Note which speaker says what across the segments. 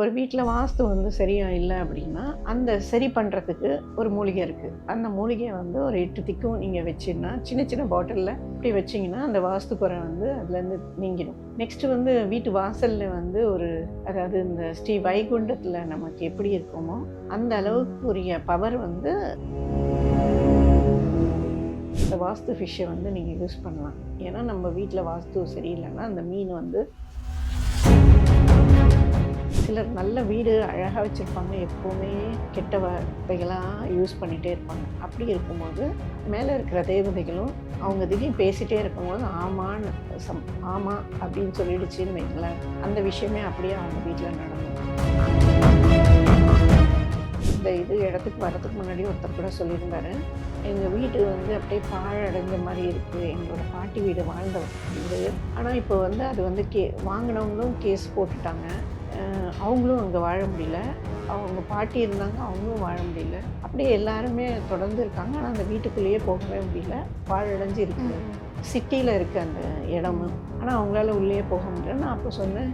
Speaker 1: ஒரு வீட்டில் வாஸ்து வந்து சரியா இல்லை அப்படின்னா அந்த சரி பண்ணுறதுக்கு ஒரு மூலிகை இருக்குது. அந்த மூலிகையை வந்து ஒரு 8 திக்கும் நீங்கள் வச்சிங்கன்னா சின்ன சின்ன பாட்டிலில் இப்படி வச்சிங்கன்னா அந்த வாஸ்து குறை வந்து அதுலேருந்து நீங்கிடும். நெக்ஸ்ட்டு வந்து வீட்டு வாசலில் வந்து அதாவது இந்த ஸ்ரீ வைகுண்டத்தில் நமக்கு எப்படி இருக்குமோ அந்த அளவுக்கு உரிய பவர் வந்து இந்த வாஸ்து ஃபிஷ்ஷை வந்து நீங்கள் யூஸ் பண்ணலாம். ஏன்னா நம்ம வீட்டில் வாஸ்து சரியில்லைன்னா அந்த மீன் வந்து சிலர் நல்ல வீடு அழகாக வச்சுருப்பாங்க, எப்போவுமே கெட்ட வார்த்தைகளாக யூஸ் பண்ணிகிட்டே இருப்பாங்க. அப்படி இருக்கும்போது மேலே இருக்கிற தேவதைகளும் அவங்க திடீர்னு பேசிகிட்டே இருக்கும்போது ஆமான்னு ஆமாம் அப்படின்னு சொல்லிடுச்சின்னு வைங்களேன், அந்த விஷயமே அப்படியே அவங்க வீட்டில் நடந்தது. இந்த இடத்துக்கு வரதுக்கு முன்னாடி ஒருத்தர் கூட சொல்லியிருந்தாரு, எங்கள் வீடு வந்து அப்படியே பாழடைஞ்ச மாதிரி இருக்குது, எங்களோட பாட்டி வீடு வாழ்ந்த வீடு. ஆனால் இப்போ வந்து அது வந்து வாங்கினவங்களும் கேஸ் போட்டுட்டாங்க, அவங்களும் அங்கே வாழ முடியல, அவங்க பாட்டி இருந்தாங்க அவங்களும் வாழ முடியல, அப்படியே எல்லாருமே தொடர்ந்து இருக்காங்க. ஆனால் அந்த வீட்டுக்குள்ளேயே போகவே முடியல, பாழடைஞ்சு இருக்குது. சிட்டியில் இருக்குது அந்த இடமும், ஆனால் அவங்களால உள்ளே போக முடியல. நான் அப்போ சொன்னேன்,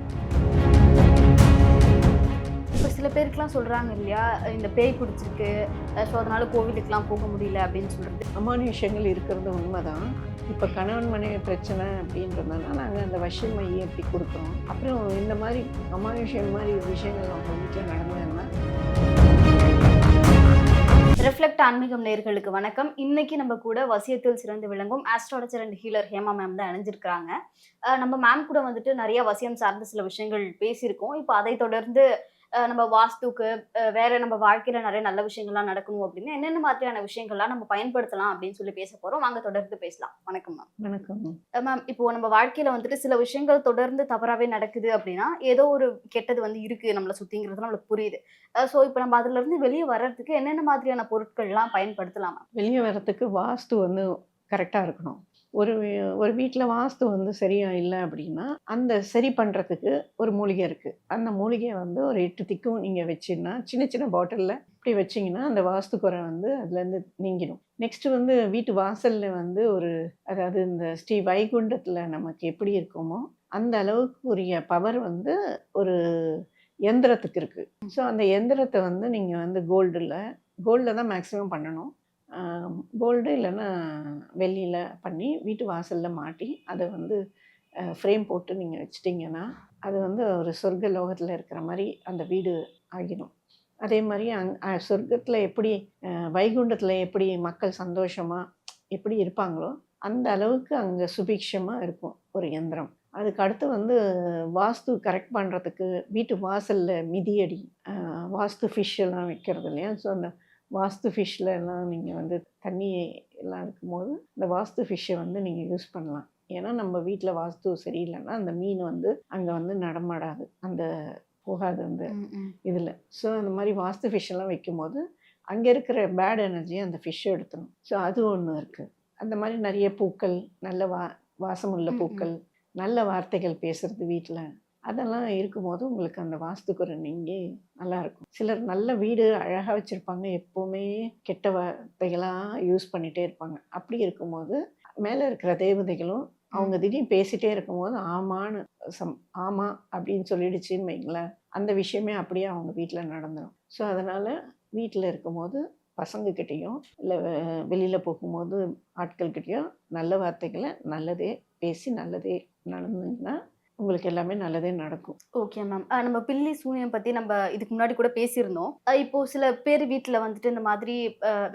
Speaker 2: இப்போ சில பேருக்குலாம் சொல்கிறாங்க இல்லையா, இந்த பேய் பிடிச்சிருக்கு, ஸோ அதனால் கோவிலுக்கெலாம் போக முடியல அப்படின்னு சொல்கிறது.
Speaker 1: அமானுஷங்கள் இருக்கிறது உண்மைதான். இப்போ கணவன் மனைவி பிரச்சனை அப்படின்றதுனால நாங்கள் அந்த வசிய மையை எப்படி கொடுக்குறோம். அப்புறம் இந்த மாதிரி அமானுஷம் மாதிரி விஷயங்கள் அவங்க வீட்டில் நடந்ததுன்னா.
Speaker 2: ரிஃப்ளெக்ட் ஆன்மீகம் நேயர்களுக்கு வணக்கம். இன்னைக்கு நம்ம கூட வசியத்தில் சிறந்து விளங்கும் astrologer and healer Hema ma'am தான் இணைஞ்சிருக்கிறாங்க. நம்ம மேம் கூட வந்துட்டு நிறைய வசியம் சார்ந்த சில விஷயங்கள் பேசியிருக்கோம். இப்போ அதை தொடர்ந்து நம்ம வாஸ்துக்கு வேற நம்ம வாழ்க்கையில நிறைய நல்ல விஷயங்கள்லாம் நடக்கணும் அப்படின்னு என்னென்ன மாதிரியான விஷயங்கள்லாம் நம்ம பயன்படுத்தலாம் அப்படின்னு சொல்லி பேச போறோம். வாங்க தொடர்ந்து பேசலாம். வணக்கம் மேம்.
Speaker 1: வணக்கம்
Speaker 2: மேம். இப்போ நம்ம வாழ்க்கையில வந்துட்டு சில விஷயங்கள் தொடர்ந்து தவறாவே நடக்குது அப்படின்னா ஏதோ ஒரு கெட்டது வந்து இருக்கு நம்மளை சுத்திங்கிறது நம்மளுக்கு புரியுது. ஸோ இப்போ நம்ம அதுல இருந்து வெளியே வர்றதுக்கு என்னென்ன மாதிரியான பொருட்கள்லாம் பயன்படுத்தலாம்?
Speaker 1: வெளியே வர்றதுக்கு வாஸ்து வந்து கரெக்டாக இருக்கணும். ஒரு வீட்டில் வாஸ்து வந்து சரியா இல்லை அப்படின்னா அந்த சரி பண்ணுறதுக்கு ஒரு மூலிகை இருக்குது. அந்த மூலிகையை வந்து ஒரு 8 திக்கும் நீங்கள் வச்சிங்கன்னா சின்ன சின்ன பாட்டிலில் இப்படி வச்சிங்கன்னா அந்த வாஸ்து குறை வந்து அதுலேருந்து நீங்கிடும். நெக்ஸ்ட்டு வந்து வீட்டு வாசலில் வந்து அதாவது இந்த ஸ்ரீ வைகுண்டத்தில் நமக்கு எப்படி இருக்குமோ அந்த அளவுக்கு உரிய பவர் வந்து ஒரு எந்திரத்துக்கு இருக்குது. ஸோ அந்த எந்திரத்தை வந்து நீங்கள் வந்து கோல்டில் தான் மேக்ஸிமம் பண்ணணும். கோல்டு இல்லைன்னா வெள்ளியில் பண்ணி வீட்டு வாசலில் மாட்டி அதை வந்து ஃப்ரேம் போட்டு நீங்கள் வச்சிட்டிங்கன்னா அது வந்து ஒரு சொர்க்க லோகத்தில் இருக்கிற மாதிரி அந்த வீடு ஆகிடும். அதே மாதிரி சொர்க்கத்தில் எப்படி வைகுண்டத்தில் எப்படி மக்கள் சந்தோஷமாக எப்படி இருப்பாங்களோ அந்த அளவுக்கு அங்கே சுபிக்ஷமாக இருக்கும் ஒரு யந்திரம். அதுக்கு அடுத்து வந்து வாஸ்து கரெக்ட் பண்ணுறதுக்கு வீட்டு வாசலில் மிதியடி, வாஸ்து ஃபிஷ் எல்லாம் வைக்கிறது இல்லையா. ஸோ அந்த வாஸ்து ஃபிஷ்ஷில் எல்லாம் நீங்கள் வந்து தண்ணி எல்லாம் இருக்கும்போது இந்த வாஸ்து ஃபிஷ்ஷை வந்து நீங்கள் யூஸ் பண்ணலாம். ஏன்னா நம்ம வீட்டில் வாஸ்து சரியில்லைன்னா அந்த மீன் வந்து அங்கே வந்து நடமாடாது, அந்த போகாது அந்த இதில். ஸோ அந்த மாதிரி வாஸ்து ஃபிஷ்ஷெல்லாம் வைக்கும்போது அங்கே இருக்கிற பேட் எனர்ஜியை அந்த ஃபிஷ்ஷை எடுத்துடும். ஸோ அது ஒன்று இருக்குது. அந்த மாதிரி நிறைய பூக்கள், நல்ல வாசமுள்ள பூக்கள், நல்ல வார்த்தைகள் பேசுகிறது வீட்டில், அதெல்லாம் இருக்கும்போது உங்களுக்கு அந்த வாஸ்துக்குறை நீங்கி நல்லாயிருக்கும். சிலர் நல்ல வீடு அழகாக வச்சுருப்பாங்க, எப்போவுமே கெட்ட வார்த்தைகளாக யூஸ் பண்ணிகிட்டே இருப்பாங்க. அப்படி இருக்கும்போது மேலே இருக்கிற தேவதைகளும் அவங்க திடீர்னு பேசிகிட்டே இருக்கும்போது ஆமான்னு ஆமாம் அப்படின்னு சொல்லிடுச்சின்னு வைங்களேன், அந்த விஷயமே அப்படியே அவங்க வீட்டில் நடந்துடும். ஸோ அதனால் வீட்டில் இருக்கும்போது பசங்கக்கிட்டேயும் இல்லை வெளியில் போகும்போது ஆட்கள்கிட்டையும் நல்ல வார்த்தைகளை நல்லதே பேசி நல்லதே நடந்ததுன்னா உங்களுக்கு எல்லாமே நல்லதே நடக்கும்.
Speaker 2: Okay ma'am. நம்ம பில்லி சூனியம் பற்றி நம்ம இதுக்கு முன்னாடி கூட பேசியிருந்தோம். இப்போ சில பேர் வீட்டில் வந்துட்டு இந்த மாதிரி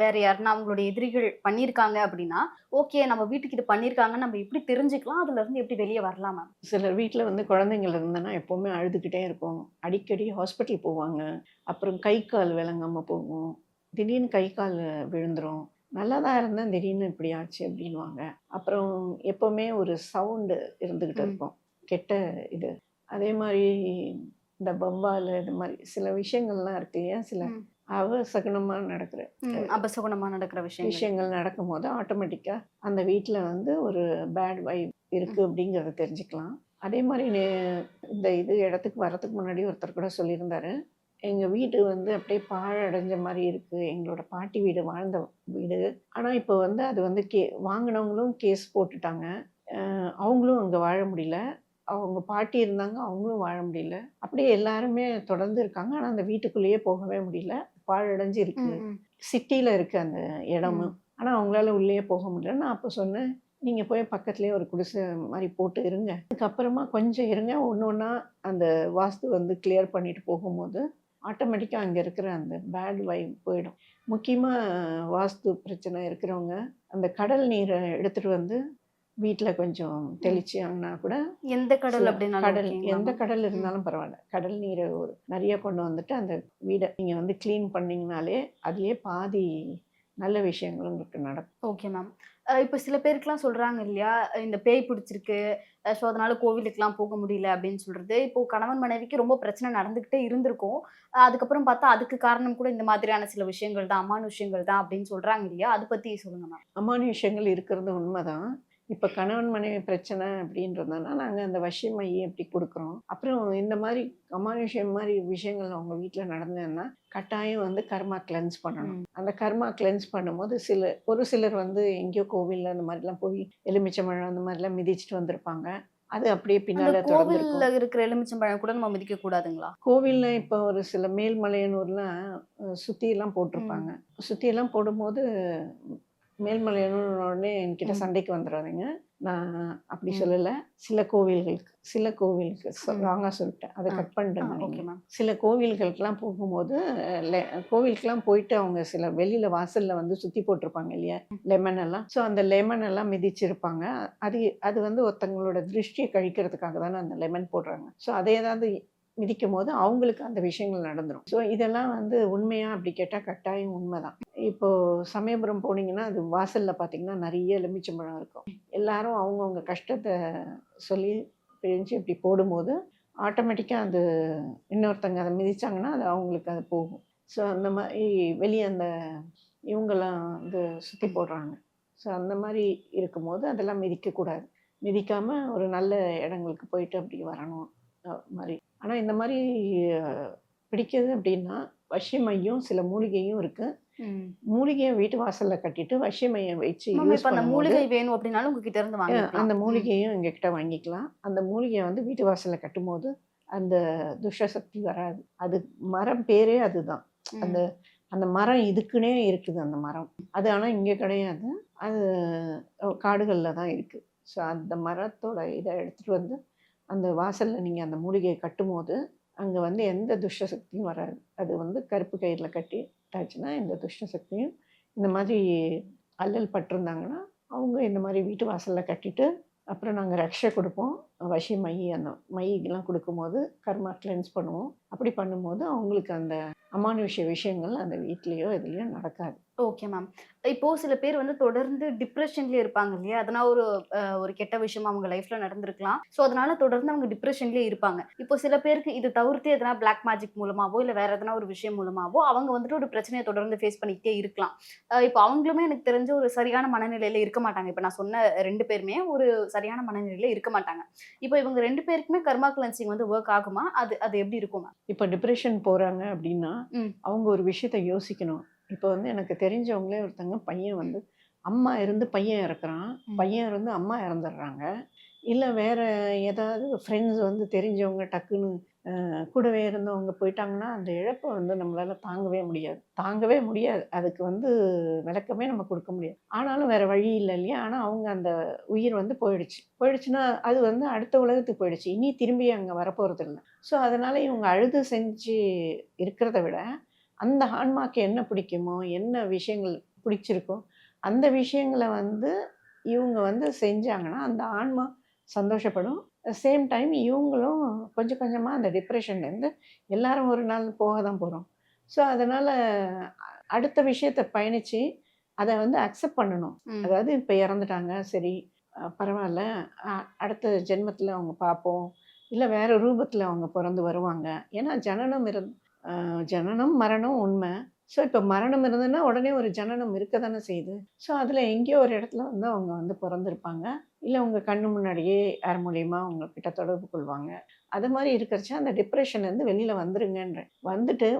Speaker 2: வேற யாருன்னா அவங்களுடைய எதிரிகள் பண்ணியிருக்காங்க அப்படின்னா, ஓகே நம்ம வீட்டுக்கு இது பண்ணியிருக்காங்க, நம்ம எப்படி தெரிஞ்சுக்கலாம், அதுலேருந்து எப்படி வெளியே வரலாம் மேம்?
Speaker 1: சிலர் வீட்டில் வந்து குழந்தைங்கள் இருந்தனா எப்போவுமே அழுதுகிட்டே இருக்கும், அடிக்கடி ஹாஸ்பிட்டல் போவாங்க, அப்புறம் கை கால் விளங்காமல் போகும், திடீர்னு கை கால் விழுந்துடும், நல்லா தான் இருந்தேன் திடீர்னு இப்படி ஆச்சு அப்படின்வாங்க. அப்புறம் எப்போவுமே ஒரு சவுண்டு இருந்துக்கிட்டு இருக்கும், கெட்ட இது. அதே மாதிரி இந்த வௌவால் இது மாதிரி சில விஷயங்கள்லாம் இருக்கு இல்லையா, சில
Speaker 2: அபசகுணமாக நடக்கிற விஷயங்கள்
Speaker 1: நடக்கும்போது ஆட்டோமேட்டிக்காக அந்த வீட்டில் வந்து ஒரு பேட் வைப் இருக்குது அப்படிங்கிறத தெரிஞ்சுக்கலாம். அதே மாதிரி இந்த இடத்துக்கு வரதுக்கு முன்னாடி ஒருத்தர் கூட சொல்லியிருந்தாரு, எங்கள் வீடு வந்து அப்படியே பாழடைஞ்ச மாதிரி இருக்குது, எங்களோட பாட்டி வீடு வாழ்ந்த வீடு. ஆனால் இப்போ வந்து அது வந்து வாங்கினவங்களும் கேஸ் போட்டுட்டாங்க, அவங்களும் அங்கே வாழ முடியல, அவங்க பாட்டி இருந்தாங்க, அவங்களும் வாழ முடியல. அப்படியே எல்லாருமே தொடர்ந்து இருக்காங்க. ஆனா அந்த வீட்டுக்குள்ளேயே போகவே முடியல. பாழடைஞ்சு இருக்கு.
Speaker 2: ம், ம்,
Speaker 1: சிட்டில இருக்கு அந்த இடமும்.
Speaker 2: ம்.
Speaker 1: ஆனா அவங்களால உள்ளேயே போக முடியல. நான் அப்ப சொன்னேன், "நீங்க போய் பக்கத்திலேயே ஒரு குடிசை மாரி போட்டு இருங்க. அதுக்கப்புறமா கொஞ்சம் இருங்க. ஒண்ணு ஒண்ணா அந்த வாஸ்து வந்து கிளியர் பண்ணிட்டு போகும்போது, ஆட்டோமேட்டிக்கா அங்க இருக்கிற அந்த பேட் வைப் போயிடும்." முக்கியமா வாஸ்து பிரச்சனை இருக்கிறவங்க, அந்த கடல் நீர எடுத்துட்டு வந்து வீட்ல கொஞ்சம்
Speaker 2: ம்.
Speaker 1: தெளிச்சாங்கன்னா கூட
Speaker 2: எந்த கடல்
Speaker 1: சில
Speaker 2: அப்படின்னாலும்
Speaker 1: கடல்
Speaker 2: ஓகேங்களா
Speaker 1: எந்த
Speaker 2: மேம்?
Speaker 1: கடல்
Speaker 2: ம்.
Speaker 1: இருந்தாலும் பரவால்ல. கடல் நீர ஒரு நெறைய கொண்டு வந்துட்டு அந்த வீட நீங்க வந்து கிளீன் பண்ணீங்கனாலே, அதிலேயே பாதி நல்ல விஷயங்கள் உங்களுக்கு நடக்கும்.
Speaker 2: Okay ma'am. இப்ப சில பேருக்குலாம் சொல்றாங்க இல்லையா? இந்த பேய் பிடிச்சிருக்கு. ஸோ அதனால கோவிலுக்குலாம் போக முடியல அப்படின்னு சொல்றது. இப்போ கணவன் மனைவிக்கு ரொம்ப பிரச்சனை நடந்துகிட்டே இருந்திருக்கும். அதுக்கப்புறம் பார்த்தா அதுக்கு காரணம் கூட இந்த மாதிரியான சில விஷயங்கள் தான், அமானுஷ்யங்கள் தான் அப்படின்னு சொல்றாங்க இல்லையா? அத பத்தி சொல்லுங்க மேம்.
Speaker 1: அமானுஷ்யங்கள் இருக்கிறது உண்மதான். இப்ப கணவன் மனைவி பிரச்சனை அப்படின்றதுனால, நாங்க அந்த வசிய மை அப்படி குடுக்குறோம். அப்புறம் இந்த மாரி அமானுஷ்யம் மாரி விஷயங்கள் அவங்க வீட்ல நடந்ததுன்னா, கட்டாயம் வந்து கர்மா கிளென்ஸ் பண்ணணும்.
Speaker 2: ம்.
Speaker 1: அந்த கர்மா கிளென்ஸ் பண்ணும்போது ஒரு சிலர் வந்து எங்கேயோ கோவில்ல அந்த மாரிலாம் போய் எலுமிச்சம்பழம் அந்த மாரிலாம் மிதிச்சுட்டு வந்திருப்பாங்க. அது அப்படியே
Speaker 2: அந்த
Speaker 1: பின்னால
Speaker 2: கோவில்ல
Speaker 1: தொடர்ந்திருக்கும்.
Speaker 2: இருக்கிற எலுமிச்சம்பழம் கூட நம்ம மிதிக்க கூடாதுங்களா?
Speaker 1: கோவில்ல இப்போ ஒரு சில மேல்மலையனூர்லாம் சுத்தியெல்லாம் போட்டிருப்பாங்க.
Speaker 2: ம்.
Speaker 1: சுத்தியெல்லாம் போடும்போது மேல்மலையனூர்ன உடனே என்கிட்ட
Speaker 2: ம்.
Speaker 1: சண்டைக்கு வந்துராதீங்க. நான் அப்படி
Speaker 2: ம்.
Speaker 1: சொல்லல. சில கோவிலுக்கு
Speaker 2: ம்.
Speaker 1: ராங்கா சொல்லிட்டேன். அத
Speaker 2: ஆ.
Speaker 1: கட்
Speaker 2: ஆ.
Speaker 1: பண்ணிடுங்க நீங்க.
Speaker 2: Okay ma'am.
Speaker 1: சில கோவில்களுக்கெல்லாம் போகும்போது, லெ கோவிலுக்கெல்லாம் போயிட்டு அவங்க சில வெளியில வாசல்ல வந்து சுத்தி போட்டிருப்பாங்க இல்லையா? லெமன் எல்லாம். ஸோ அந்த லெமன் எல்லாம் மிதிச்சிருப்பாங்க. அது அது வந்து ஒருத்தங்களோட திருஷ்டிய கழிக்கிறதுக்காக தானே அந்த லெமன் போடுறாங்க. ஸோ அத ஏதாவது மிதிக்கும்போது அவங்களுக்கு அந்த விஷயங்கள் நடந்துரும். ஸோ இதெல்லாம் வந்து உண்மையா அப்படி கேட்டா கட்டாயம் உண்மதான். இப்போ சமயபுரம் போனீங்கன்னா, அது வாசல்ல பார்த்தீங்கன்னா, நெறைய எலுமிச்சம்பழம் இருக்கும். எல்லாரும் அவங்கவங்க கஷ்டத்த சொல்லி பிழிஞ்சு இப்படி போடும்போது, ஆட்டோமேட்டிக்கா அது இன்னொருத்தங்க அத மிதிச்சாங்கன்னா, அது அவங்களுக்கு அது போகும். ஸோ அந்த மாரி வெளிய அந்த இவங்கலாம் வந்து சுத்தி போடுறாங்க. ஸோ அந்த மாரி இருக்கும்போது, அதெல்லாம் மிதிக்கக்கூடாது. மிதிக்காம ஒரு நல்ல இடங்களுக்கு போயிட்டு அப்படி வரணும். மாரி. ஆனா இந்த மாரி அ பிடிக்குது அப்படின்னா, வசிய மையும், சில மூலிகையும் இருக்கு.
Speaker 2: ம்.
Speaker 1: மூலிகைய வீட்டு வாசல்ல கட்டிட்டு, வசிய மையம் வச்சு
Speaker 2: மேம்
Speaker 1: யூஸ்
Speaker 2: இப்ப அந்த
Speaker 1: பண்ணும்போது,
Speaker 2: மூலிகை வேணும் அப்படின்னாலும் உங்ககிட்ட இருந்து வாங்கிக்கலாம்.
Speaker 1: அந்த
Speaker 2: ம்.
Speaker 1: மூலிகையும் எங்ககிட்ட வாங்கிக்கலாம். அந்த மூலிகைய வந்து வீட்டு வாசல்ல கட்டும்போது, அந்த துஷ்ட சக்தி வராது. அது மரம் பேரே அதுதான். அந்த
Speaker 2: ம்.
Speaker 1: அந்த மரம் இதுக்குன்னே இருக்குது அந்த மரம். அது ஆனா இங்க கிடையாது. அது காடுகள்ல தான் இருக்கு. ஸோ அந்த மரத்தோட இத எடுத்துட்டு வந்து, அந்த வாசல்ல நீங்க அந்த மூலிகைய கட்டும்போது, அங்க வந்து எந்த துஷ்ட சக்தியும் வராது. அது வந்து கருப்பு கயிறுல கட்டிட்டாச்சுன்னா, எந்த துஷ்ட சக்தியும் இந்த மாதிரி அல்லல் பட்டிருந்தாங்கன்னா, அவங்க இந்த மாரி வீட்டு வாசல்ல கட்டிட்டு, அப்புறம் நாங்க ரக்ஷ குடுப்போம். வசி மை அந்த மைலாம் குடுக்கும்போது, கர்மா கிளென்ஸ் பண்ணுவோம். அப்படி பண்ணும்போது, அவங்களுக்கு அந்த அமானுஷ்ய விஷயங்கள் அந்த வீட்லயோ, எதுலயோ நடக்காது.
Speaker 2: Okay ma'am. இப்போ சில பேர் வந்து தொடர்ந்து டிப்ரஷன்லயே இருப்பாங்க இல்லையா? அதனா ஒரு ஒரு கெட்ட விஷயம் அவங்க லைஃப்ல நடந்திருக்கலாம். ஸோ, அதனால தொடர்ந்து அவங்க டிப்ரஷன்லயே இருப்பாங்க. இப்போ சில பேருக்கு இது தவிர்த்து எதனா பிளாக் மேஜிக் மூலமாவோ, இல்ல வேற எதனா ஒரு விஷயம் மூலமாவோ அவங்க வந்துட்டு ஒரு பிரச்சனைய தொடர்ந்து ஃபேஸ் பண்ணிக்கிட்டே இருக்கலாம். இப்போ அவங்களுமே எனக்கு தெரிஞ்சு ஒரு சரியான மனநிலையில இருக்க மாட்டாங்க. இப்ப நான் சொன்ன 2 பேருமே ஒரு சரியான மனநிலையில இருக்க மாட்டாங்க. இப்போ இவங்க 2 பேருக்குமே கர்மா கிளென்சிங் வந்து வொர்க் ஆகுமா? அது அது எப்படி இருக்கும் மேம்?
Speaker 1: இப்ப டிப்ரஷன் போறாங்க அப்படின்னா,
Speaker 2: ம்.
Speaker 1: அவங்க ஒரு விஷயத்த யோசிக்கணும். இப்ப வந்து எனக்கு தெரிஞ்சவங்களே ஒருத்தங்க பையன் வந்து அம்மா இருந்து பையன் இறக்குறான்.
Speaker 2: ம்.
Speaker 1: பையன் இருந்து அம்மா இறந்துடுறாங்க. இல்ல வேற ஏதாவது ஃப்ரெண்ட்ஸ் வந்து தெரிஞ்சவங்க டக்குன்னு கூடவே இருந்தவங்க போயிட்டாங்கன்னா, அந்த இழப்ப வந்து நம்மளால தாங்கவே முடியாது. தாங்கவே முடியாது. அதுக்கு வந்து விளக்கமே நம்ம குடுக்க முடியாது. ஆனாலும் வேற வழி இல்ல இல்லையா? ஆனா அவங்க அந்த உயிர் வந்து போயிடுச்சு. போயிடுச்சுன்னா, அது வந்து அடுத்த உலகத்துக்கு போயிடுச்சு. இனி திரும்பி அங்க வரப்போறதில்ல. ஸோ, அதனால இவங்க அழுது செஞ்சு இருக்கிறத விட, அந்த ஆன்மாக்கு என்ன பிடிக்குமோ, என்ன விஷயங்கள் பிடிச்சிருக்கோ, அந்த விஷயங்கள வந்து இவங்க வந்து செஞ்சாங்கன்னா, அந்த ஆன்மா சந்தோஷப்படும். சேம் டைம் இவங்களும் கொஞ்சம் கொஞ்சமா அந்த டிப்ரஷன்லேருந்து எல்லாரும் ஒரு நாள் போக தான் போறோம். ஸோ, அதனால அடுத்த விஷயத்த பயணிச்சு, அத வந்து அக்செப்ட் பண்ணணும்.
Speaker 2: ம்.
Speaker 1: அதாவது இப்ப இறந்துட்டாங்க, சரி பரவால்ல. அ அடுத்த ஜென்மத்தில அவங்க பார்ப்போம். இல்ல வேற ரூபத்தில அவங்க பொறந்து வருவாங்க. ஏன்னா ஜனனம், மரணம் உண்ம. ஸோ, இப்ப மரணம் இருந்ததுன்னா, உடனே ஒரு ஜனனம் இருக்க தானே செய்யுது. ஸோ, அதில எங்கேயோ ஒரு இடத்துல வந்து அவங்க வந்து பொறந்திருப்பாங்க. இல்ல உங்க கண்ணு முன்னாடியே யார் மூலியமா உங்ககிட்ட தொடர்பு கொள்வாங்க. அது மாரி இருக்கிறச்ச அந்த டிப்ரஷன்லேருந்து வெளில வந்துருங்கன்றேன். வந்துட்டு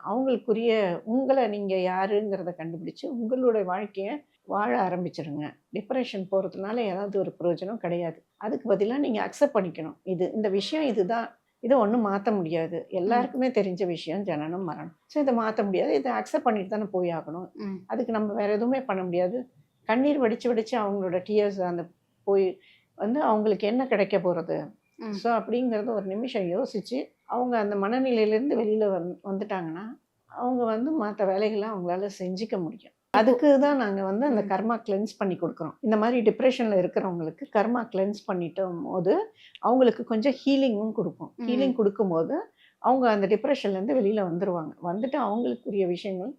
Speaker 1: அவங்களுக்குரிய உங்கள நீங்க யாருங்கிறத கண்டுபிடிச்சு, உங்களுடைய வாழ்க்கைய வாழ ஆரம்பிச்சிடுங்க. டிப்ரெஷன் போகிறதுனால ஏதாவது ஒரு பிரயோஜனம் கிடையாது. அதுக்கு பதிலாக நீங்கள் அக்செப்ட் பண்ணிக்கணும். இந்த விஷயம் இதுதான். இதை ஒன்றும் மாற்ற முடியாது. எல்லாருக்குமே தெரிஞ்ச விஷயம் ஜனனம் மரணம். ஸோ இதை மாற்ற முடியாது. இதை அக்செப்ட் பண்ணிட்டு தானே போய் ஆகணும். அதுக்கு நம்ம வேறு எதுவுமே பண்ண முடியாது. கண்ணீர் வடித்து வடித்து அவங்களோட டியர்ஸ் அந்த போய் வந்து அவங்களுக்கு என்ன கிடைக்க போகிறது. ஸோ அப்படிங்கிறத ஒரு நிமிஷம் யோசித்து அவங்க அந்த மனநிலையிலேருந்து வெளியில் வந்துட்டாங்கன்னா அவங்க வந்து மற்ற வேலைகளை அவங்களால செஞ்சுக்க முடியும். அதுக்கு தான் நாங்கள் வந்து அந்த கர்மா கிளென்ஸ் பண்ணி கொடுக்குறோம். இந்த மாதிரி டிப்ரெஷனில் இருக்கிறவங்களுக்கு கர்மா கிளென்ஸ் பண்ணிட்டும் போது அவங்களுக்கு கொஞ்சம் ஹீலிங்கும் கொடுப்போம். ஹீலிங் கொடுக்கும்போது அவங்க அந்த டிப்ரெஷன்லேருந்து வெளியில் வந்துடுவாங்க. வந்துட்டு அவங்களுக்குரிய விஷயங்கள்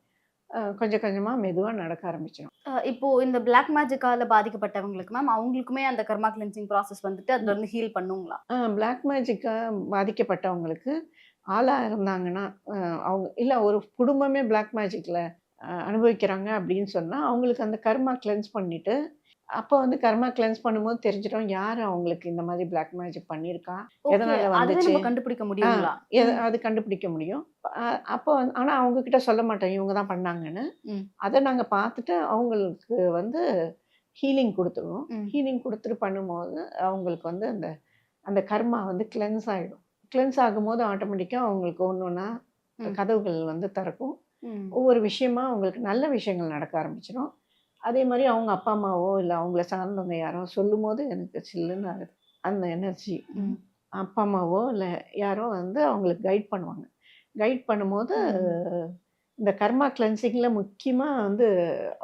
Speaker 1: கொஞ்சம் கொஞ்சமாக மெதுவாக நடக்க ஆரம்பிச்சிடும்.
Speaker 2: இப்போ இந்த பிளாக் மேஜிக்கால பாதிக்கப்பட்டவங்களுக்கு மேம் அவங்களுக்குமே அந்த கர்மா கிளென்சிங் ப்ராசஸ் வந்துட்டு அதுல இருந்து ஹீல் பண்ணுங்களா?
Speaker 1: பிளாக் மேஜிக்காக பாதிக்கப்பட்டவங்களுக்கு ஆளாக இருந்தாங்கன்னா அவங்க இல்லை ஒரு குடும்பமே பிளாக் மேஜிக்கில் அனுபவிக்கிறாங்க அப்படின்னு சொன்னால் அவங்களுக்கு அந்த கர்மா கிளென்ஸ் பண்ணிவிட்டு அப்போ வந்து கர்மா கிளென்ஸ் பண்ணும்போது தெரிஞ்சிடும் யார் அவங்களுக்கு இந்த மாதிரி பிளாக் மேஜிக் பண்ணியிருக்கா, எதனால் வந்துச்சு,
Speaker 2: கண்டுபிடிக்க முடியுங்களா?
Speaker 1: அது கண்டுபிடிக்க முடியும். அப்போ ஆனால் அவங்கக்கிட்ட சொல்ல மாட்டோம் இவங்க தான் பண்ணாங்கன்னு. அதை நாங்கள் பார்த்துட்டு அவங்களுக்கு வந்து ஹீலிங் கொடுத்துருவோம். ஹீலிங் கொடுத்துட்டு பண்ணும்போது அவங்களுக்கு வந்து அந்த அந்த கர்மா வந்து கிளென்ஸ் ஆகிடும். கிளென்ஸ் ஆகும்போது ஆட்டோமேட்டிக்காக அவங்களுக்கு ஒன்று ஒன்றா கதவுகள் வந்து திறக்கும். ஒவ்வொரு விஷயமா அவங்களுக்கு நல்ல விஷயங்கள் நடக்க ஆரம்பிச்சிடும். அதே மாதிரி அவங்க அப்பா அம்மாவோ இல்லை அவங்கள சார்ந்தவங்க யாரோ சொல்லும் போது எனக்கு சில்லுன்னு ஆகுது. அந்த எனர்ஜி அப்பா அம்மாவோ இல்லை யாரோ வந்து அவங்களுக்கு கைட் பண்ணுவாங்க. கைட் பண்ணும்போது இந்த கர்மா கிளென்சிங்கில் முக்கியமாக வந்து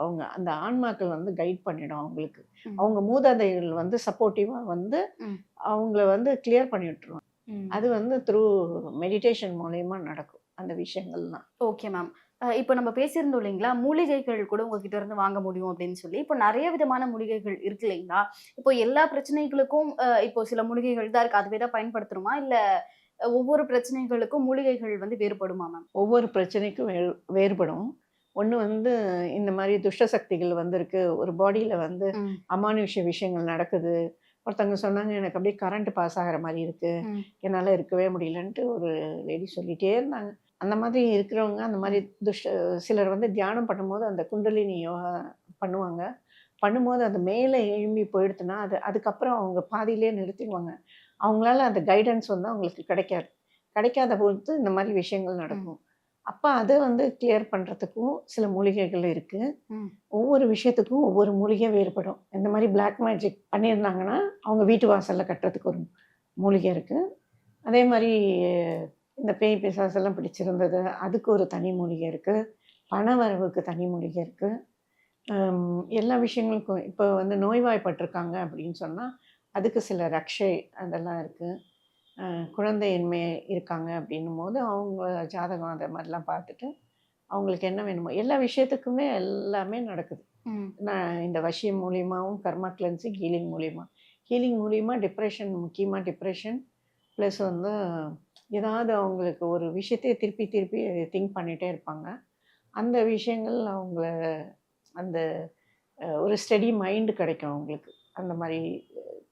Speaker 1: அவங்க அந்த ஆன்மாக்கள் வந்து கைட் பண்ணிடும் அவங்களுக்கு. அவங்க மூதாதைகள் வந்து சப்போர்ட்டிவாக வந்து அவங்கள வந்து கிளியர் பண்ணி விட்டுருவாங்க. அது வந்து த்ரூ மெடிடேஷன் மூலயமா நடக்கும் அந்த விஷயங்கள்லாம்.
Speaker 2: Okay ma'am. இப்போ நம்ம பேசியிருந்தோம் இல்லைங்களா, மூலிகைகள் கூட உங்ககிட்ட இருந்து வாங்க முடியும் அப்படின்னு சொல்லி. இப்போ நிறைய விதமான மூலிகைகள் இருக்கு இல்லைங்களா? இப்போ எல்லா பிரச்சனைகளுக்கும் இப்போ சில மூலிகைகள் தான் இருக்கு. அதுவே தான் பயன்படுத்தணுமா? இல்ல ஒவ்வொரு பிரச்சனைகளுக்கும் மூலிகைகள் வந்து வேறுபடுமா மேம்?
Speaker 1: ஒவ்வொரு பிரச்சனைக்கும் வேறுபடும். ஒன்று வந்து இந்த மாதிரி துஷ்ட சக்திகள் வந்திருக்கு, ஒரு பாடியில் வந்து அமானுஷ்ய விஷயங்கள் நடக்குது. ஒருத்தவங்க சொன்னாங்க எனக்கு அப்படியே கரண்ட் பாஸ் ஆகிற மாதிரி இருக்குது, என்னால் இருக்கவே முடியலன்ட்டு ஒரு லேடி சொல்லிகிட்டே இருந்தாங்க. அந்த மாதிரி இருக்கிறவங்க அந்த மாதிரி சிலர் வந்து தியானம் பண்ணும்போது அந்த குண்டலினி யோகா பண்ணுவாங்க. பண்ணும்போது அது மேலே எழும்பி போயிடுத்துன்னா அதுக்கப்புறம் அவங்க பாதியிலே நிறுத்திடுவாங்க. அவங்களால அந்த கைடன்ஸ் வந்து அவங்களுக்கு கிடைக்காத பொழுது இந்த மாதிரி விஷயங்கள் நடக்கும். அப்போ அதை வந்து கிளியர் பண்ணுறதுக்கும் சில மூலிகைகள் இருக்குது. ஒவ்வொரு விஷயத்துக்கும் ஒவ்வொரு மூலிகை வேறுபடும். இந்த மாதிரி பிளாக் மேஜிக் பண்ணியிருந்தாங்கன்னா அவங்க வீட்டு வாசலில் கட்டுறதுக்கு ஒரு மூலிகை இருக்குது. அதே மாதிரி இந்த பேய் பிசாசெல்லாம் பிடிச்சிருந்தது அதுக்கு ஒரு தனி மூலிகை இருக்குது. பண வரவுக்கு தனி மூலிகை இருக்குது. எல்லா விஷயங்களுக்கும் இப்போ வந்து நோய்வாய்ப்பட்டிருக்காங்க அப்படின்னு சொன்னால் அதுக்கு சில ரக்ஷை அதெல்லாம் இருக்குது. குழந்தையின்மை இருக்காங்க அப்படின்னும் போது அவங்க ஜாதகம் அதை மாதிரிலாம் பார்த்துட்டு அவங்களுக்கு என்ன வேணுமோ எல்லா விஷயத்துக்குமே எல்லாமே நடக்குது. நான் இந்த வசியம் மூலியமாகவும் கர்மா கிளென்சிங் ஹீலிங் மூலியமாக டிப்ரெஷன், முக்கியமாக டிப்ரெஷன் ப்ளஸ் வந்து ஏதாவது அவங்களுக்கு ஒரு விஷயத்தையே திருப்பி திருப்பி திங்க் பண்ணிகிட்டே இருப்பாங்க. அந்த விஷயங்கள் அவங்கள அந்த ஒரு ஸ்டடி மைண்டு கிடைக்கும் அவங்களுக்கு அந்த மாதிரி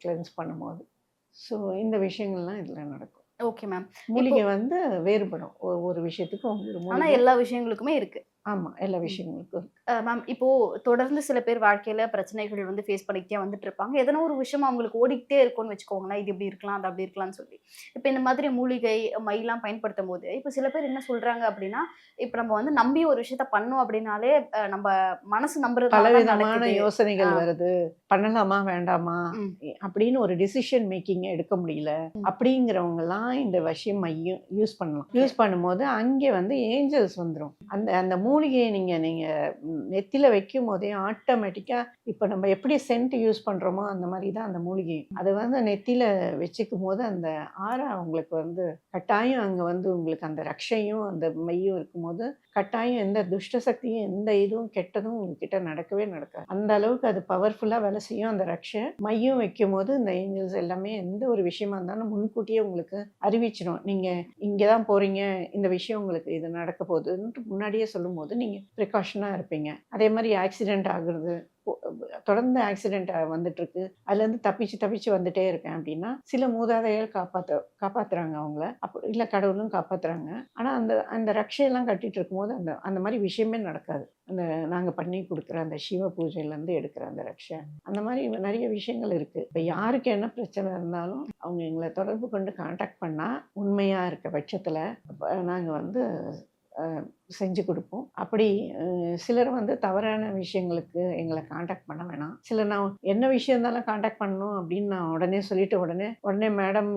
Speaker 1: கிளென்ஸ் பண்ணும்போது. ஸோ இந்த விஷயங்கள்லாம் இதில் நடக்கும்.
Speaker 2: Okay ma'am.
Speaker 1: மூலிகை வந்து வேறுபடும். ஒவ்வொரு விஷயத்துக்கும் ஒவ்வொரு மூலிகை.
Speaker 2: ஆனால் எல்லா விஷயங்களுக்குமே இருக்குது.
Speaker 1: ஆமாம், எல்லா விஷயங்களுக்கும் இருக்கு.
Speaker 2: மேம் இப்போ தொடர்ந்து சில பேர் வாழ்க்கையில பிரச்சனைகள் வந்து ஃபேஸ் பண்ணிக்கிட்டே வந்துட்டு இருப்பாங்க. எதனா ஒரு விஷயம் அவங்களுக்கு ஓடிக்கிட்டே இருக்கும்னு வச்சுக்கோங்களேன். இது இப்படி இருக்கலாம், அது அப்படி இருக்கலாம்னு சொல்லி. இப்போ இந்த மாதிரி மூலிகை, மைலாம் பயன்படுத்தும் போது இப்போ சில பேர் என்ன சொல்றாங்க அப்படின்னா, இப்போ நம்ம வந்து நம்பி ஒரு விஷயத்த பண்ணோம் அப்படின்னாலே நம்ம மனசு நம்புறது
Speaker 1: பலவிதமான யோசனைகள் வருது. பண்ணலாமா வேண்டாமா அப்படின்னு ஒரு டிசிஷன் மேக்கிங்கை எடுக்க முடியல அப்படிங்கிறவங்கலாம் இந்த வசியம் மையம் யூஸ் பண்ணலாம். யூஸ் பண்ணும்போது அங்கே வந்து ஏஞ்சல்ஸ் வந்துடும். அந்த மூலிகையை நீங்கள் நெத்தியில் வைக்கும் போதே ஆட்டோமேட்டிக்காக இப்போ நம்ம எப்படி சென்ட் யூஸ் பண்ணுறோமோ அந்த மாதிரி தான் அந்த மூலிகை. அதை வந்து நெத்தியில் வச்சுக்கும் போது அந்த ஆறா உங்களுக்கு வந்து கட்டாயம் அங்கே வந்து உங்களுக்கு அந்த ரக்ஷையும் அந்த மையும் இருக்கும்போது கட்டாயம் எந்த துஷ்ட சக்தியும் எந்த இதுவும் கெட்டதும் உங்ககிட்ட நடக்கவே நடக்காது. அந்த அளவுக்கு அது பவர்ஃபுல்லாக வேலை செய்யும். அந்த ரக்ஷை மையம் வைக்கும் போது இந்த ஏஞ்சல்ஸ் எல்லாமே எந்த ஒரு விஷயமா இருந்தாலும் முன்கூட்டியே உங்களுக்கு அறிவிச்சிடும். நீங்கள் இங்கே தான் போகிறீங்க, இந்த விஷயம் உங்களுக்கு இது நடக்க போகுதுன்ட்டு முன்னாடியே சொல்லும்போது நீங்கள் ப்ரிகாஷனாக இருப்பீங்க. அதே மாதிரி ஆக்சிடெண்ட் ஆகுறது, தொடர்ந்து ஆக்சிடென்ட் வந்துட்டு இருக்கு, அதுலேருந்து தப்பிச்சு வந்துட்டே இருக்கேன் அப்படின்னா, சில மூதாதையர் காப்பாத்துறாங்க அவங்கள. அப்படி இல்லை கடவுளும் காப்பாத்துறாங்க. ஆனால் அந்த அந்த ரக்ஷையெல்லாம் கட்டிட்டு இருக்கும்போது அந்த அந்த மாதிரி விஷயமே நடக்காது. அந்த நாங்கள் பண்ணி கொடுக்குற அந்த சிவ பூஜையிலேருந்து எடுக்கிற அந்த ரக்ஷை, அந்த மாதிரி நிறைய விஷயங்கள் இருக்குது. இப்போ யாருக்கு என்ன பிரச்சனை இருந்தாலும் அவங்க எங்களை தொடர்பு கொண்டு காண்டாக்ட் பண்ணால் உண்மையாக இருக்க பட்சத்தில் நாங்கள் வந்து செஞ்சு கொடுப்போம். அப்படி சிலர் வந்து தவறான விஷயங்களுக்கு எங்களை காண்டாக்ட் பண்ண வேணாம். சிலர் நான் என்ன விஷயம் இருந்தாலும் காண்டாக்ட் பண்ணணும் அப்படின்னு நான் உடனே சொல்லிட்டு உடனே மேடம்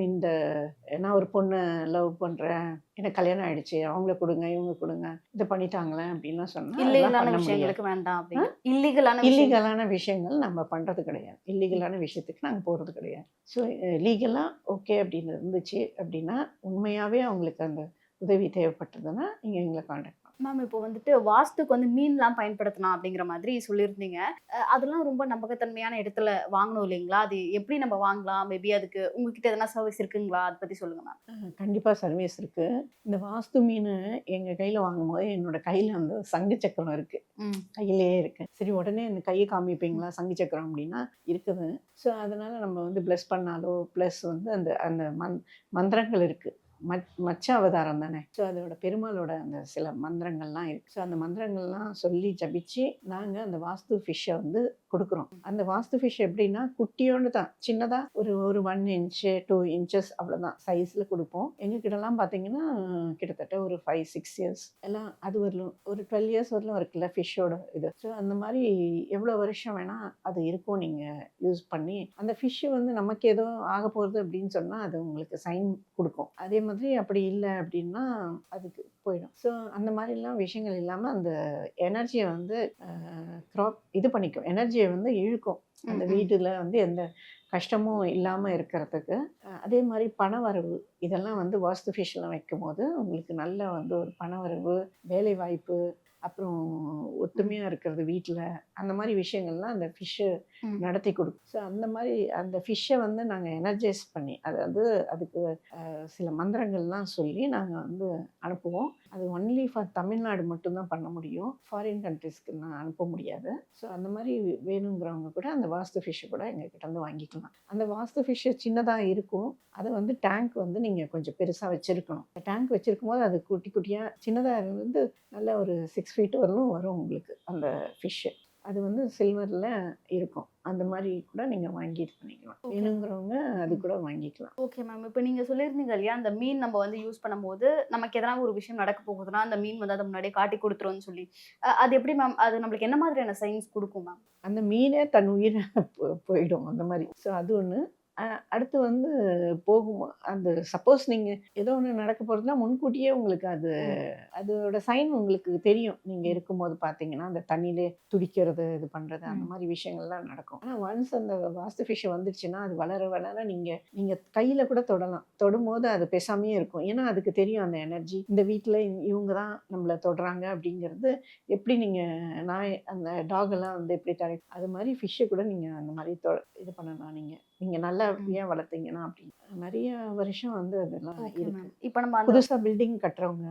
Speaker 1: நான் ஒரு பொண்ணை லவ் பண்ணுறேன், எனக்கு கல்யாணம் ஆயிடுச்சு, அவங்கள கொடுங்க இவங்க கொடுங்க இதை பண்ணிட்டாங்களே அப்படின்லாம் சொன்னால்
Speaker 2: இல்லீகலான விஷயங்களுக்கு வேண்டாம் அப்படின்னு.
Speaker 1: இல்லீகலான விஷயங்கள் நம்ம பண்ணுறது கிடையாது. இல்லீகலான விஷயத்துக்கு நாங்கள் போகிறது கிடையாது. ஸோ லீகலாக ஓகே அப்படின்னு இருந்துச்சு அப்படின்னா, உண்மையாகவே அவங்களுக்கு அந்த உதவி தேவைப்பட்டதுன்னா நீங்கள் எங்களை காண்டாக்ட்
Speaker 2: மேம் இப்போ வந்துட்டு வாஸ்துக்கு வந்து மீன்லாம் பயன்படுத்தலாம் அப்படிங்கிற மாதிரி சொல்லியிருந்தீங்க. அதெல்லாம் ரொம்ப நம்பகத்தன்மையான இடத்துல வாங்கணும் இல்லைங்களா? அது எப்படி நம்ம வாங்கலாம்? மேபி அதுக்கு உங்ககிட்ட எதனா சர்வீஸ் இருக்குங்களா? அதை பற்றி சொல்லுங்க மேம்.
Speaker 1: கண்டிப்பாக சர்வீஸ் இருக்குது. இந்த வாஸ்து மீன் எங்கள் கையில் வாங்கும்போது என்னோட கையில் அந்த சங்கு சக்கரம் இருக்குது, கையிலேயே இருக்குது. சரி உடனே இந்த கையை காமிப்பீங்களா சங்கு சக்கரம் அப்படின்னா இருக்குது. ஸோ அதனால் நம்ம வந்து ப்ளஸ் பண்ணாலோ ப்ளஸ் வந்து அந்த அந்த மந்திரங்கள் இருக்குது. மச்ச அவதாரம் தானே. ஸோ அதோட பெருமாளோட அந்த சில மந்திரங்கள்லாம் இருக்குது. ஸோ அந்த மந்திரங்கள்லாம் சொல்லி ஜபிச்சு நாங்கள் அந்த வாஸ்து ஃபிஷ்ஷை வந்து கொடுக்குறோம். அந்த வாஸ்து ஃபிஷ் எப்படின்னா குட்டியோண்டு தான், சின்னதாக ஒரு 1 இன்ச்சு 2 இன்ச்சஸ் அவ்வளோதான் சைஸில் கொடுப்போம். எங்ககிட்டலாம் பார்த்தீங்கன்னா கிட்டத்தட்ட ஒரு 5-6 இயர்ஸ் எல்லாம் அது வரலும், ஒரு 12 இயர்ஸ் வரலும் இருக்குல்ல ஃபிஷ்ஷோட இது. ஸோ அந்த மாதிரி எவ்வளோ வருஷம் வேணால் அது இருக்கும் நீங்கள் யூஸ் பண்ணி. அந்த ஃபிஷ்ஷு வந்து நமக்கு ஏதோ ஆக போகிறது அப்படின்னு சொன்னால் அது உங்களுக்கு சைன் கொடுக்கும். அதே மாதிரி அப்படி இல்லை அப்படின்னா அதுக்கு போயிடும். ஸோ அந்த மாதிரிலாம் விஷயங்கள் இல்லாமல் அந்த எனர்ஜியை வந்து இது பண்ணிக்கும், எனர்ஜியை வந்து இழுக்கும். அந்த வீட்டில் வந்து எந்த கஷ்டமும் இல்லாமல் இருக்கிறதுக்கு. அதே மாதிரி பணவரவு இதெல்லாம் வந்து வாஸ்து ஃபிஷ்லாம் வைக்கும் போது உங்களுக்கு நல்ல வந்து ஒரு பணவரவு, வேலை வாய்ப்பு, அப்புறம் ஒத்துமையாக இருக்கிறது வீட்டில், அந்த மாதிரி விஷயங்கள்லாம் அந்த ஃபிஷ்ஷு நடத்தி கொடுக்கும். ஸோ அந்த மாதிரி அந்த ஃபிஷ்ஷை வந்து நாங்கள் எனர்ஜைஸ் பண்ணி அதாவது அதுக்கு சில மந்திரங்கள்லாம் சொல்லி நாங்கள் வந்து அனுப்புவோம். அது ஒன்லி ஃபார் தமிழ்நாடு மட்டும்தான் பண்ண முடியும், ஃபாரின் கண்ட்ரிஸ்க்கு நான் அனுப்ப முடியாது. ஸோ அந்த மாதிரி வேணுங்கிறவங்க கூட அந்த வாஸ்து ஃபிஷ்ஷை கூட எங்ககிட்ட வந்து வாங்கிக்கலாம். அந்த வாஸ்து ஃபிஷ்ஷு சின்னதாக இருக்கும், அதை வந்து டேங்க் வந்து நீங்கள் கொஞ்சம் பெருசாக வச்சுருக்கணும். டேங்க் வச்சுருக்கும் போது அது குட்டி குட்டியாக சின்னதாக இருந்து நல்ல ஒரு 6 ஃபீட் வரலும் வரும் உங்களுக்கு அந்த ஃபிஷ்ஷு. அது வந்து சில்வரில் இருக்கும். அந்த மாதிரி கூட நீங்கள் வாங்கி இது பண்ணிக்கலாம். வேணுங்கிறவங்க அது கூட வாங்கிக்கலாம்.
Speaker 2: Okay ma'am. இப்போ நீங்கள் சொல்லியிருந்தீங்க இல்லையா, அந்த மீன் நம்ம வந்து யூஸ் பண்ணும்போது நமக்கு எதனா ஒரு விஷயம் நடக்க போகுதுன்னா அந்த மீன் வந்து அதை முன்னாடியே காட்டி கொடுத்துரும்னு சொல்லி, அது எப்படி மேம்? அது நம்மளுக்கு என்ன மாதிரியான சைன்ஸ் கொடுக்கும் மேம்?
Speaker 1: அந்த மீனே தன் உயிரை போயிடும் அந்த மாதிரி. ஸோ அது ஒன்று. அடுத்து வந்து போகும் அந்த சப்போஸ் நீங்கள் ஏதோ ஒன்று நடக்க போகிறதுனா முன்கூட்டியே உங்களுக்கு அதோட சைன் உங்களுக்கு தெரியும். நீங்கள் இருக்கும்போது பார்த்தீங்கன்னா அந்த தண்ணியிலே துடிக்கிறது, இது பண்ணுறது, அந்த மாதிரி விஷயங்கள்லாம் நடக்கும். ஆனால் ஒன்ஸ் அந்த வாஸ்து ஃபிஷ் வந்துடுச்சுன்னா அது வளர நீங்கள் கையில் கூட தொடலாம். தொடும்போது அது பேசாமையே இருக்கும். ஏன்னா அதுக்கு தெரியும் அந்த எனர்ஜி இந்த வீட்டில் இவங்க தான் நம்மளை தொடுறாங்க அப்படிங்கிறது. எப்படி நீங்கள் அந்த டாகெல்லாம் வந்து எப்படி அது மாதிரி ஃபிஷ்ஷை கூட நீங்கள் அந்த மாதிரி இது பண்ணலாம். நீங்கள் நல்லா ஏன் வளர்த்தீங்கன்னா அப்படின்னு நிறைய வருஷம் வந்து அதெல்லாம் இருக்கு.
Speaker 2: இப்போ நம்ம
Speaker 1: புதுசாக பில்டிங் கட்டுறவங்க,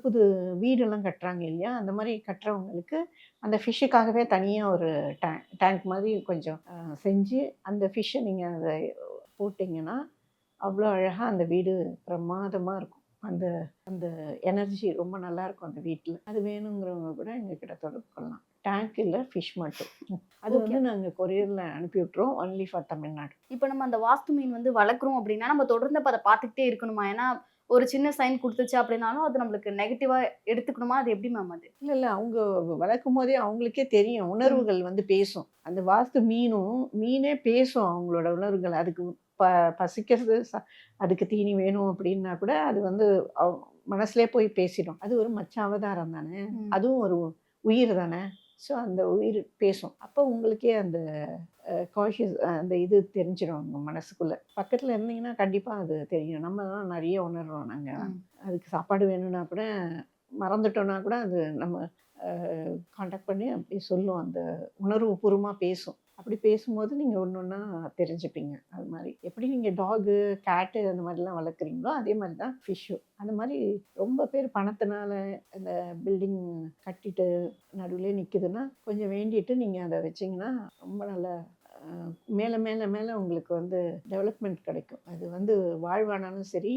Speaker 1: புது வீடெல்லாம் கட்டுறாங்க இல்லையா, அந்த மாதிரி கட்டுறவங்களுக்கு அந்த ஃபிஷ்ஷுக்காகவே தனியாக ஒரு டேங்க் மாதிரி கொஞ்சம் செஞ்சு அந்த ஃபிஷ்ஷை நீங்கள் அதை போட்டிங்கன்னா அவ்வளோ அழகாக அந்த வீடு பிரமாதமாக இருக்கும். அந்த அந்த எனர்ஜி ரொம்ப நல்லா இருக்கும் அந்த வீட்டில். அது வேணுங்கிறவங்க கூட எங்ககிட்ட தொடர்பு கொள்ளலாம். டேங்க் இல்லை, ஃபிஷ் மட்டும். அது வந்து நாங்கள் கொரியரில் அனுப்பி விட்டுருவோம், ஒன்லி ஃபார் தமிழ்நாடு.
Speaker 2: இப்போ நம்ம அந்த வாஸ்து மீன் வந்து வளர்க்குறோம் அப்படின்னா நம்ம தொடர்ந்து அதை பார்த்துக்கிட்டே இருக்கணுமா? ஏன்னா ஒரு சின்ன சைன் கொடுத்துச்சு அப்படின்னாலும் அது நம்மளுக்கு நெகட்டிவாக எடுத்துக்கணுமா? அது எப்படி மேம் அது?
Speaker 1: இல்லை அவங்க வளர்க்கும் போதே அவங்களுக்கே தெரியும், உணர்வுகள் வந்து பேசும். அந்த வாஸ்து மீனே பேசும் அவங்களோட உணர்வுகள். அதுக்கு பசிக்கிறது, அதுக்கு தீனி வேணும் அப்படின்னா கூட அது வந்து மனசுலே போய் பேசிடும். அது ஒரு மச்ச அவதாரம் தானே, அதுவும் ஒரு உயிர் தானே. ஸோ அந்த உயிர் பேசும். அப்போ உங்களுக்கே அந்த காஷியஸ் அந்த இது தெரிஞ்சிடும் உங்கள் மனசுக்குள்ளே. பக்கத்தில் இருந்தீங்கன்னா கண்டிப்பாக அது தெரியும். நம்மலாம் நிறைய உணர்றோம். நாங்கள் அதுக்கு சாப்பாடு வேணும்னா கூட மறந்துட்டோன்னா கூட அது நம்ம காண்டாக்ட் பண்ணி அப்படி சொல்லும். அந்த உணர்வுபூர்வமாக பேசும். அப்படி பேசும்போது நீங்கள் ஒன்று ஒன்றா தெரிஞ்சுப்பீங்க. அது மாதிரி எப்படி நீங்கள் டாகு கேட்டு அந்த மாதிரிலாம் வளர்க்குறீங்களோ அதே மாதிரி தான் ஃபிஷ்ஷும். அந்த மாதிரி ரொம்ப பேர் பணத்தினால அந்த பில்டிங் கட்டிட்டு நடுவில் நிற்குதுன்னா கொஞ்சம் வேண்டிட்டு நீங்கள் அதை வச்சிங்கன்னா ரொம்ப நல்ல மேலே மேலே மேலே உங்களுக்கு வந்து டெவலப்மெண்ட் கிடைக்கும். அது வந்து வாழ்வானாலும் சரி,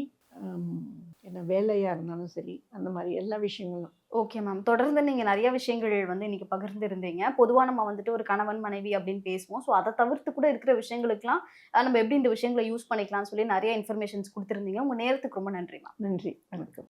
Speaker 1: என்ன வேலையாக இருந்தாலும் சரி, அந்த மாதிரி எல்லா விஷயங்களும்.
Speaker 2: Okay ma'am. தொடர்ந்து நீங்க நிறைய விஷயங்கள் வந்து இன்னைக்கு பகிர்ந்திருந்தீங்க. பொதுவா நம்ம வந்துட்டு ஒரு கணவன், மனைவி அப்படின்னு பேசுவோம். ஸோ அத தவிர்த்து கூட இருக்கிற விஷயங்களுக்கெல்லாம் நம்ம எப்படி இந்த விஷயங்கள யூஸ் பண்ணிக்கலாம்னு சொல்லி நிறைய இன்ஃபர்மேஷன்ஸ் குடுத்திருந்தீங்க. உங்க நேரத்துக்கு ரொம்ப நன்றி மேம்.
Speaker 1: நன்றி. வணக்கம்.